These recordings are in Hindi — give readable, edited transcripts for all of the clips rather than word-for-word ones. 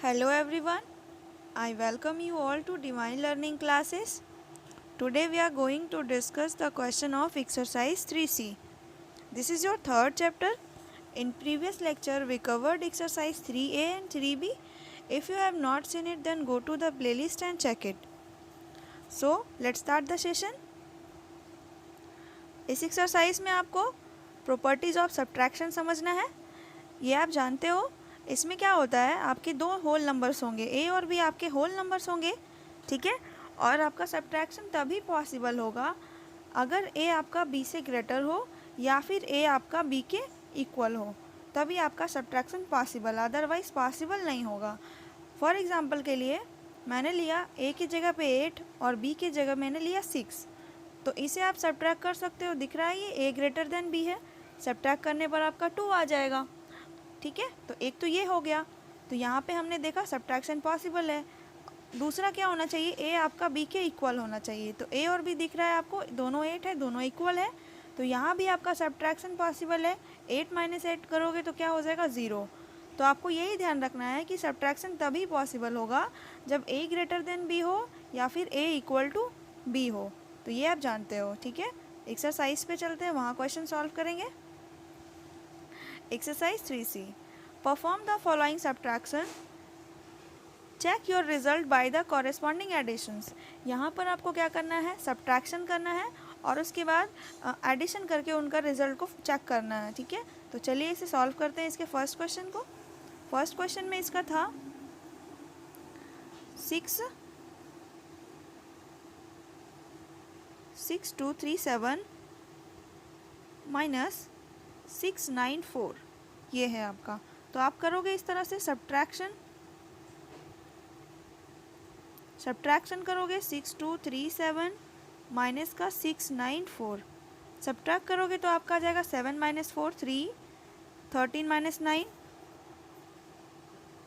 Hello everyone, I welcome you all to Divine Learning classes. Today we are going to discuss the question of exercise 3C. This is your third chapter. In previous lecture we covered exercise 3A and 3B. If you have not seen it, then go to the playlist and check it. So let's start the session. इस एक्सरसाइज में आपको प्रॉपर्टीज ऑफ सब्ट्रैक्शन समझना है। ये आप जानते हो, इसमें क्या होता है, आपके दो होल नंबर्स होंगे, ए और बी आपके होल नंबर्स होंगे, ठीक है। और आपका सब्ट्रैक्शन तभी पॉसिबल होगा अगर ए आपका बी से ग्रेटर हो या फिर ए आपका बी के इक्वल हो, तभी आपका सब्ट्रैक्शन पॉसिबल, अदरवाइज पॉसिबल नहीं होगा। फॉर एग्जांपल के लिए मैंने लिया ए की जगह पे 8 और बी की जगह मैंने लिया 6, तो इसे आप सब्ट्रैक्ट कर सकते हो। दिख रहा है ये ए ग्रेटर देन बी है, सब्ट्रैक्ट करने पर आपका 2 आ जाएगा, ठीक है। तो एक तो ये हो गया, तो यहाँ पे हमने देखा सब्ट्रैक्शन पॉसिबल है। दूसरा क्या होना चाहिए, ए आपका बी के इक्वल होना चाहिए। तो ए और बी दिख रहा है आपको, दोनों 8 है, दोनों इक्वल है, तो यहाँ भी आपका सब्ट्रैक्शन पॉसिबल है। 8 - 8 करोगे तो क्या हो जाएगा, 0। तो आपको यही ध्यान रखना है कि सब्ट्रैक्शन तभी पॉसिबल होगा जब ए ग्रेटर देन बी हो या फिर ए इक्वल टू बी हो। तो ये आप जानते हो, ठीक है। एक्सरसाइज पे चलते हैं, वहाँ क्वेश्चन सॉल्व करेंगे। Exercise 3C, perform the following subtraction, check your result by the corresponding additions. यहाँ पर आपको क्या करना है, सब्ट्रैक्शन करना है और उसके बाद एडिशन करके उनका रिजल्ट को चेक करना है, ठीक है। तो चलिए इसे सॉल्व करते हैं, इसके फर्स्ट क्वेश्चन को। फर्स्ट क्वेश्चन में इसका था 6237 माइनस 694, ये है आपका। तो आप करोगे इस तरह से सब्ट्रैक्शन करोगे, 6237 माइनस का 694 सब्ट्रैक्ट करोगे तो आपका आ जाएगा 7 - 4 3, 13 - 9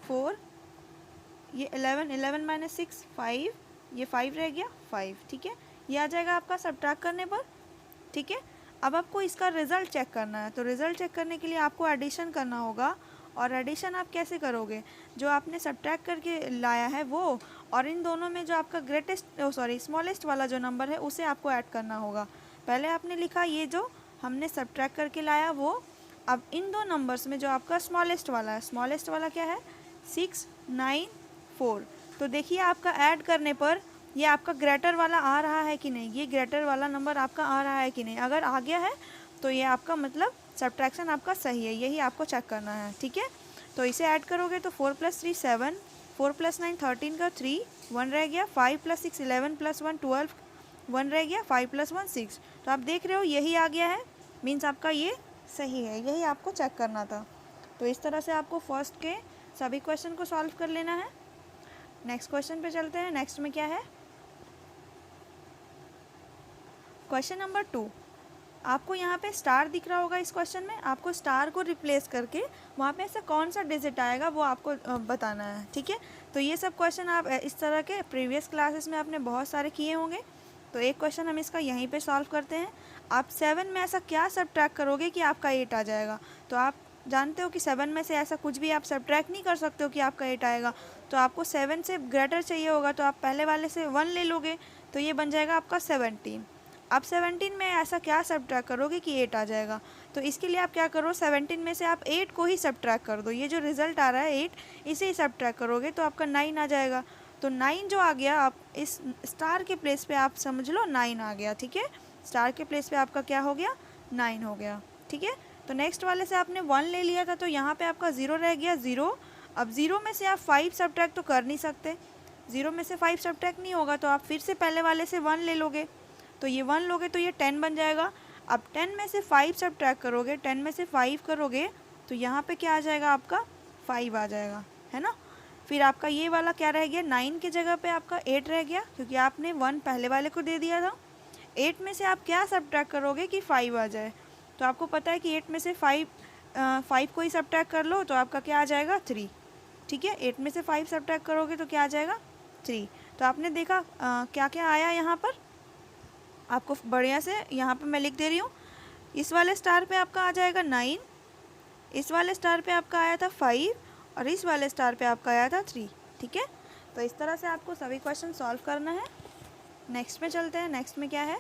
4, ये 11 - 6 5, ये 5 रह गया 5, ठीक है। ये आ जाएगा आपका सब्ट्रैक्ट करने पर, ठीक है। अब आपको इसका रिज़ल्ट चेक करना है, तो रिज़ल्ट चेक करने के लिए आपको एडिशन करना होगा। और एडिशन आप कैसे करोगे, जो आपने सब्ट्रैक्ट करके लाया है वो, और इन दोनों में जो आपका स्मॉलेस्ट वाला जो नंबर है उसे आपको ऐड करना होगा। पहले आपने लिखा ये जो हमने सब्ट्रैक्ट करके लाया वो, अब इन दो नंबर्स में जो आपका स्मॉलेस्ट वाला है, स्मॉलेस्ट वाला क्या है, 694। तो देखिए आपका ऐड करने पर ये आपका ग्रेटर वाला आ रहा है कि नहीं, ये ग्रेटर वाला नंबर आपका आ रहा है कि नहीं। अगर आ गया है तो ये आपका मतलब सब्ट्रैक्शन आपका सही है, यही आपको चेक करना है, ठीक है। तो इसे ऐड करोगे तो 4 + 3 7, 4 + 9 13 का 3, 1 रह गया, 5 + 6 11 + 1 12, 1 रह गया, 5 + 1 6। तो आप देख रहे हो यही आ गया है, मीन्स आपका ये सही है, यही आपको चेक करना था। तो इस तरह से आपको फर्स्ट के सभी क्वेश्चन को सॉल्व कर लेना है। नेक्स्ट क्वेश्चन पे चलते हैं। नेक्स्ट में क्या है, क्वेश्चन नंबर 2। आपको यहाँ पे स्टार दिख रहा होगा, इस क्वेश्चन में आपको स्टार को रिप्लेस करके वहाँ पे ऐसा कौन सा डिजिट आएगा वो आपको बताना है, ठीक है। तो ये सब क्वेश्चन आप इस तरह के प्रीवियस क्लासेस में आपने बहुत सारे किए होंगे। तो एक क्वेश्चन हम इसका यहीं पे सॉल्व करते हैं। आप 7 में ऐसा क्या सब्ट्रैक्ट करोगे कि आपका 8 आ जाएगा। तो आप जानते हो कि 7 में से ऐसा कुछ भी आप सब्ट्रैक्ट नहीं कर सकते हो कि आपका 8 आएगा। तो आपको 7 से ग्रेटर चाहिए होगा, तो आप पहले वाले से 1 ले लोगे, तो ये बन जाएगा आपका 17। आप 17 में ऐसा क्या सब्ट्रैक्ट करोगे कि 8 आ जाएगा। तो इसके लिए आप क्या करो, 17 में से आप 8 को ही सब्ट्रैक्ट कर दो। ये जो रिज़ल्ट आ रहा है 8, इसे ही सब्ट्रैक्ट करोगे तो आपका 9 आ जाएगा। तो 9 जो आ गया, आप इस स्टार के प्लेस पे आप समझ लो 9 आ गया, ठीक है। स्टार के प्लेस पे आपका क्या हो गया, 9 हो गया, ठीक है। तो नेक्स्ट वाले से आपने 1 ले लिया था, तो यहाँ पे आपका 0 रह गया, 0। अब 0 में से आप 5 सब्ट्रैक्ट तो कर नहीं सकते, 0 में से 5 सब्ट्रैक्ट नहीं होगा, तो आप फिर से पहले वाले से 1 ले लोगे, तो ये 1 लोगे तो ये 10 बन जाएगा। अब 10 में से 5 सब्ट्रैक्ट करोगे, 10 में से 5 करोगे तो यहाँ पे क्या आ जाएगा, आपका 5 आ जाएगा, है ना। फिर आपका ये वाला क्या रह गया, 9 की जगह पे आपका 8 रह गया, क्योंकि आपने 1 पहले वाले को दे दिया था। 8 में से आप क्या सब्ट्रैक्ट करोगे कि 5 आ जाए। तो आपको पता है कि 8 में से 5 को ही सब्ट्रैक्ट कर लो तो आपका क्या आ जाएगा, 3, ठीक है। 8 में से 5 सब्ट्रैक्ट करोगे तो क्या आ जाएगा, 3। तो आपने देखा क्या क्या आया यहाँ पर, आपको बढ़िया से यहाँ पे मैं लिख दे रही हूँ। इस वाले स्टार पे आपका आ जाएगा 9, इस वाले स्टार पे आपका आया था 5, और इस वाले स्टार पे आपका आया था 3। ठीक है, तो इस तरह से आपको सभी क्वेश्चन सॉल्व करना है। नेक्स्ट में चलते हैं। नेक्स्ट में क्या है,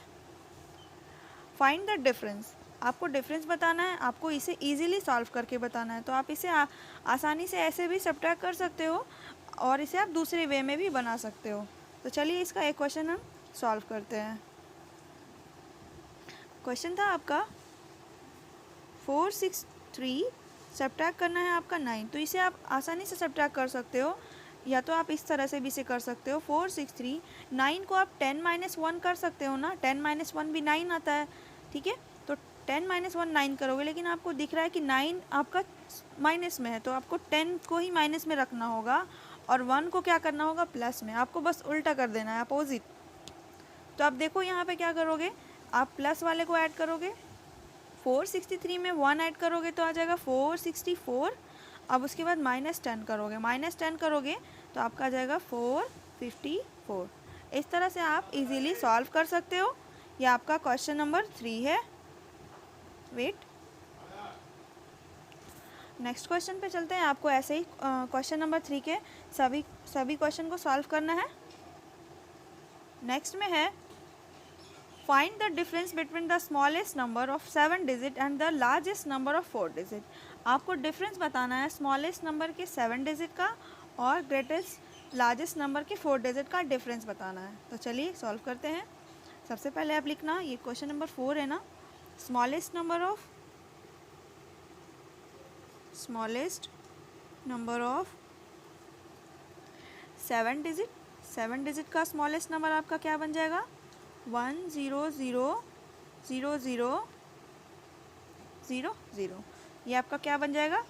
फाइंड द डिफरेंस। आपको डिफरेंस बताना है, आपको इसे इजीली सॉल्व करके बताना है। तो आप इसे आसानी से ऐसे भी सब्ट्रैक्ट कर सकते हो और इसे आप दूसरे वे में भी बना सकते हो। तो चलिए इसका एक क्वेश्चन हम सॉल्व करते हैं। क्वेश्चन था आपका 463 सब्ट्रैक्ट करना है आपका 9। तो इसे आप आसानी से सब्ट्रैक्ट कर सकते हो, या तो आप इस तरह से भी इसे कर सकते हो। 463 9 को आप 10 - 1 कर सकते हो ना, 10 - 1 भी 9 आता है। ठीक है, तो 10 - 1 9 करोगे, लेकिन आपको दिख रहा है कि 9 आपका माइनस में है, तो आपको 10 को ही माइनस में रखना होगा और 1 को क्या करना होगा, प्लस में। आपको बस उल्टा कर देना है, अपोजिट। तो आप देखो यहाँ पे क्या करोगे, आप प्लस वाले को ऐड करोगे, 463 में 1 ऐड करोगे तो आ जाएगा 464। अब उसके बाद -10 करोगे, -10 करोगे तो आपका आ जाएगा 454। इस तरह से आप इजीली सॉल्व कर सकते हो। ये आपका क्वेश्चन नंबर 3 है। वेट, नेक्स्ट क्वेश्चन पे चलते हैं। आपको ऐसे ही क्वेश्चन नंबर 3 के सभी क्वेश्चन को सॉल्व करना है। नेक्स्ट में है, find the difference between the smallest number of 7 digit and the largest number of 4 digit. आपको डिफरेंस बताना है स्मॉलेस्ट नंबर के 7 डिजिट का और ग्रेटेस्ट लार्जेस्ट नंबर के 4 डिजिट का डिफरेंस बताना है। तो चलिए सॉल्व करते हैं। सबसे पहले आप लिखना, ये क्वेश्चन नंबर 4 है ना, smallest number of 7 digit. 7 digit का स्मॉलेस्ट नंबर आपका क्या बन जाएगा, 100,000,000। ये आपका क्या बन जाएगा,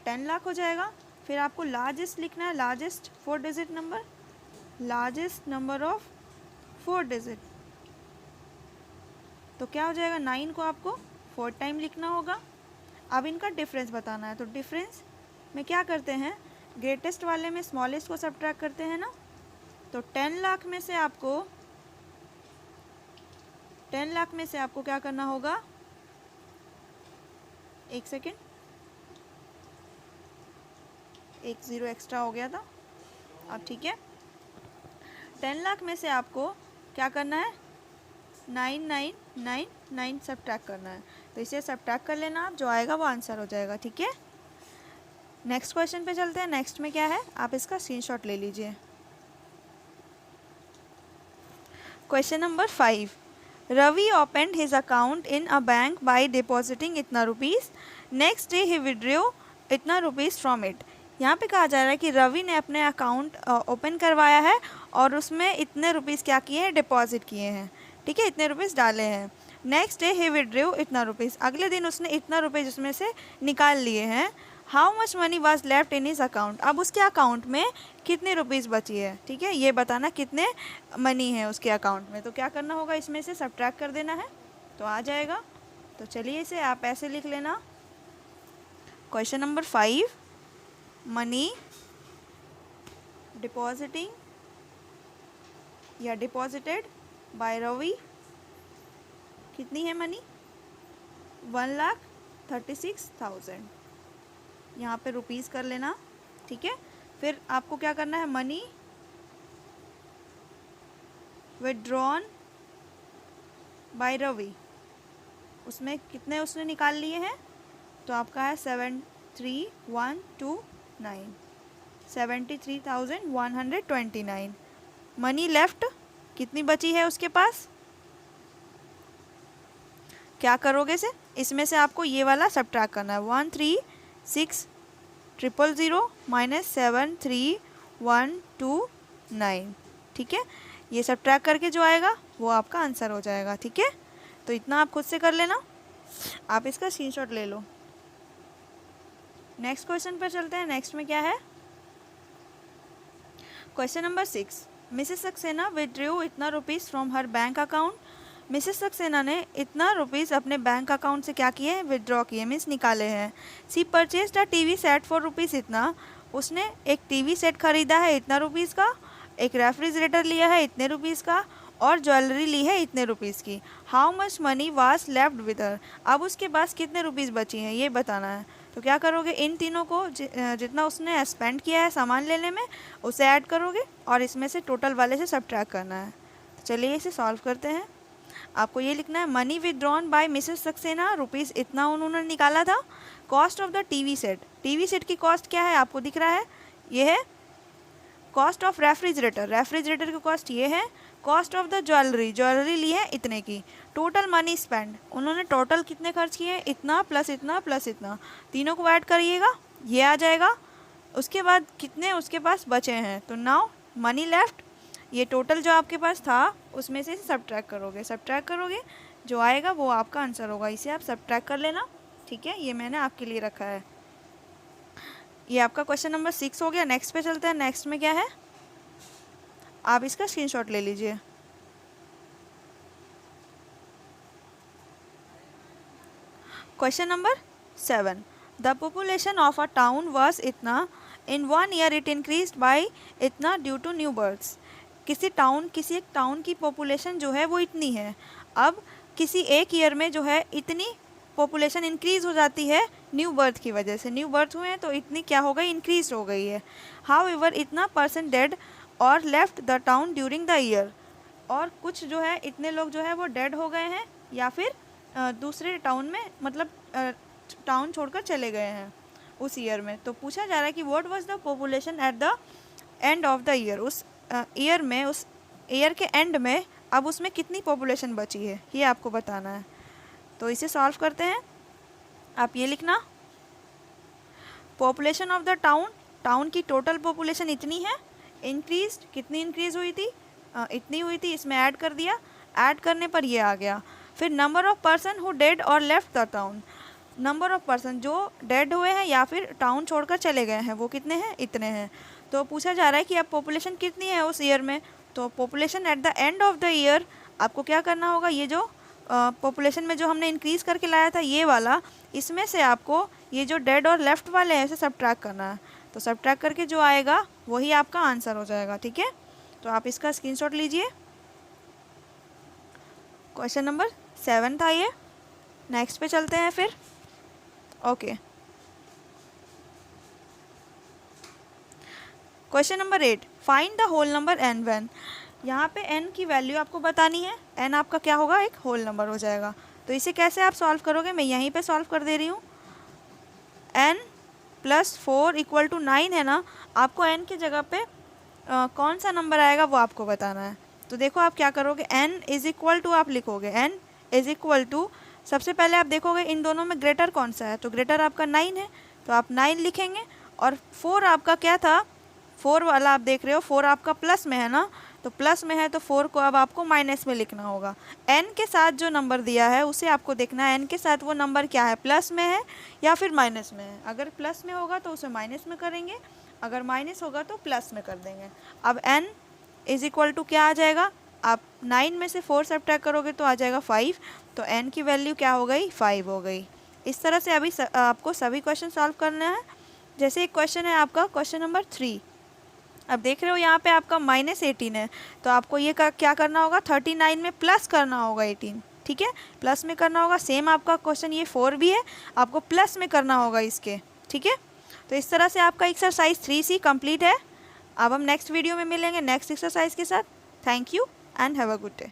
10 लाख हो जाएगा। फिर आपको लार्जेस्ट लिखना है, largest 4 digit number, largest number of 4 digit. तो क्या हो जाएगा, 9 को आपको 4 टाइम लिखना होगा। अब इनका डिफरेंस बताना है। तो डिफरेंस में क्या करते हैं, ग्रेटेस्ट वाले में स्मॉलेस्ट को सब्ट्रैक्ट करते हैं ना। तो 10 लाख में से आपको क्या करना होगा, एक सेकेंड, एक 0 एक्स्ट्रा हो गया था। अब ठीक है, 10 लाख में से आपको क्या करना है, 9999 सब्ट्रैक्ट करना है। तो इसे सब्ट्रैक्ट कर लेना आप, जो आएगा वो आंसर हो जाएगा। ठीक है, नेक्स्ट क्वेश्चन पे चलते हैं। नेक्स्ट में क्या है, आप इसका स्क्रीनशॉट ले लीजिए। Question number 5, Ravi opened his account in a bank by depositing इतना रुपीज़। नेक्स्ट डे ही विड्रॉ इतना रुपीज़ फ्रॉम इट। यहाँ पे कहा जा रहा है कि रवि ने अपने अकाउंट ओपन करवाया है और उसमें इतने रुपीज़ क्या किए हैं, डिपॉजिट किए हैं। ठीक है, इतने रुपीज़ डाले हैं। नेक्स्ट डे ही विड्रॉ इतना रुपीज़, अगले दिन उसने इतना रुपीज़ उसमें से निकाल लिए हैं। How much money was left in his account. अब उसके अकाउंट में कितने रुपीज़ बची है। ठीक है, ये बताना कितने मनी है उसके अकाउंट में। तो क्या करना होगा, इसमें से सब्ट्रैक्ट कर देना है तो आ जाएगा। तो चलिए इसे आप ऐसे लिख लेना, क्वेश्चन नंबर 5, मनी डिपॉजिटिंग या डिपॉजिटेड बाय रवि, कितनी है मनी, 1,36,000। यहाँ पे रुपीज़ कर लेना। ठीक है, फिर आपको क्या करना है, मनी विड्रॉन बाय रवि, उसमें कितने उसने निकाल लिए हैं, तो आपका है 73,129, 73,129। मनी लेफ्ट कितनी बची है उसके पास, क्या करोगे इसे, इसमें से आपको ये वाला सब्ट्रैक्ट करना है, 136,000 माइनस 73,129। ठीक है, ये सब्ट्रैक्ट करके जो आएगा वो आपका आंसर हो जाएगा। ठीक है, तो इतना आप खुद से कर लेना, आप इसका स्क्रीनशॉट ले लो। नेक्स्ट क्वेश्चन पर चलते हैं। नेक्स्ट में क्या है, question number 6, Mrs Saxena withdraw इतना rupees from her bank account. Mrs Saxena ने इतना रुपीज़ अपने बैंक अकाउंट से क्या किए, विड्रॉ किए, मीन्स निकाले हैं। She purchased a TV set for rupees इतना, उसने एक टीवी सेट खरीदा है इतना रुपीज़ का, एक रेफ्रिजरेटर लिया है इतने रुपीज़ का, और ज्वेलरी ली है इतने रुपीज़ की। How much money was left with her. अब उसके पास कितने रुपीज़ बची हैं ये बताना है। तो क्या करोगे, इन तीनों को जितना उसने स्पेंड किया है सामान लेने में उसे ऐड करोगे और इसमें से टोटल वाले से सब्ट्रैक्ट करना है। तो चलिए इसे सॉल्व करते हैं। आपको ये लिखना है money withdrawn by Mrs Saxena, rupees इतना उन्होंने निकाला था। Cost of the TV set, TV set की कॉस्ट क्या है आपको दिख रहा है, ये है। कॉस्ट ऑफ रेफ्रिजरेटर, रेफ्रिजरेटर की कॉस्ट ये है। Cost of the jewellery, jewellery ली है इतने की। टोटल मनी स्पेंड, उन्होंने टोटल कितने खर्च किए, इतना प्लस इतना प्लस इतना, तीनों को ऐड करिएगा, ये आ जाएगा। उसके बाद कितने उसके पास बचे हैं, तो नाउ मनी लेफ्ट, ये टोटल जो आपके पास था उसमें से सब्ट्रैक्ट करोगे, सब्ट्रैक्ट करोगे, जो आएगा वो आपका आंसर होगा। इसे आप सब्ट्रैक्ट कर लेना, ठीक है। ये मैंने आपके लिए रखा है। ये आपका क्वेश्चन नंबर 6 हो गया। नेक्स्ट पे चलते हैं। नेक्स्ट में क्या है, आप इसका स्क्रीनशॉट ले लीजिए। Question number 7, the population of a town was इतना, इन 1 ईयर इट इंक्रीज्ड बाय इतना ड्यू टू न्यू बर्थ्स। किसी एक टाउन की पॉपुलेशन जो है वो इतनी है, अब किसी एक ईयर में जो है इतनी पॉपुलेशन इंक्रीज़ हो जाती है न्यू बर्थ की वजह से। न्यू बर्थ हुए हैं तो इतनी क्या हो गई, इंक्रीज हो गई है। हाउ एवर इतना परसेंट डेड और left the town during the year, और कुछ जो है इतने लोग जो है वो डेड हो गए हैं या फिर दूसरे टाउन में, मतलब टाउन छोड़कर चले गए हैं उस ईयर में। तो पूछा जा रहा है कि what was the population at the end of the year, उस ईयर में, उस ईयर के एंड में अब उसमें कितनी पॉपुलेशन बची है, ये आपको बताना है। तो इसे सॉल्व करते हैं। आप ये लिखना, population of the town, town की टोटल पॉपुलेशन इतनी है, इंक्रीज कितनी इंक्रीज हुई थी, इतनी हुई थी, इसमें ऐड कर दिया, ऐड करने पर ये आ गया। फिर number of person who dead और left the town, number of person जो डेड हुए हैं या फिर टाउन छोड़कर चले गए हैं वो कितने हैं, इतने हैं। तो पूछा जा रहा है कि अब पॉपुलेशन कितनी है उस ईयर में, तो population at the end of the year आपको क्या करना होगा, ये जो पॉपुलेशन में जो हमने इंक्रीज़ करके लाया था ये वाला, इसमें से आपको ये जो डेड और लेफ्ट वाले हैं इसे सब्ट्रैक्ट करना है। तो सब्ट्रैक्ट करके जो आएगा वही आपका आंसर हो जाएगा, ठीक है। तो आप इसका स्क्रीनशॉट लीजिए। क्वेश्चन नंबर 7 था ये। नेक्स्ट पे चलते हैं फिर। Okay, question number 8, find the whole number n when. यहाँ पे n की वैल्यू आपको बतानी है। n आपका क्या होगा, एक होल नंबर हो जाएगा। तो इसे कैसे आप सॉल्व करोगे, मैं यहीं पे सॉल्व कर दे रही हूँ। n + 4 = 9 है ना, आपको n की जगह पे कौन सा नंबर आएगा वो आपको बताना है। तो देखो आप क्या करोगे, n = आप लिखोगे, n = सबसे पहले आप देखोगे इन दोनों में ग्रेटर कौन सा है, तो ग्रेटर आपका 9 है, तो आप 9 लिखेंगे। और 4 आपका क्या था, 4 वाला आप देख रहे हो, 4 आपका प्लस में है ना, तो प्लस में है तो 4 को अब आपको माइनस में लिखना होगा। n के साथ जो नंबर दिया है उसे आपको देखना है, n के साथ वो नंबर क्या है, प्लस में है या फिर माइनस में है। अगर प्लस में होगा तो उसे माइनस में करेंगे, अगर माइनस होगा तो प्लस में कर देंगे। अब n = क्या आ जाएगा, आप 9 में से 4 सब्ट्रैक्ट करोगे तो आ जाएगा 5, तो n की वैल्यू क्या हो गई, 5 हो गई। इस तरह से अभी आपको सभी क्वेश्चन सॉल्व करना है। जैसे एक क्वेश्चन है आपका क्वेश्चन नंबर 3, अब देख रहे हो यहाँ पे आपका -18 है, तो आपको ये क्या करना होगा, 39 में प्लस करना होगा 18, ठीक है, प्लस में करना होगा। सेम आपका क्वेश्चन ये 4 भी है, आपको प्लस में करना होगा इसके, ठीक है। तो इस तरह से आपका एक्सरसाइज 3C कंप्लीट है। अब हम नेक्स्ट वीडियो में मिलेंगे नेक्स्ट एक्सरसाइज के साथ। Thank you and have a good day.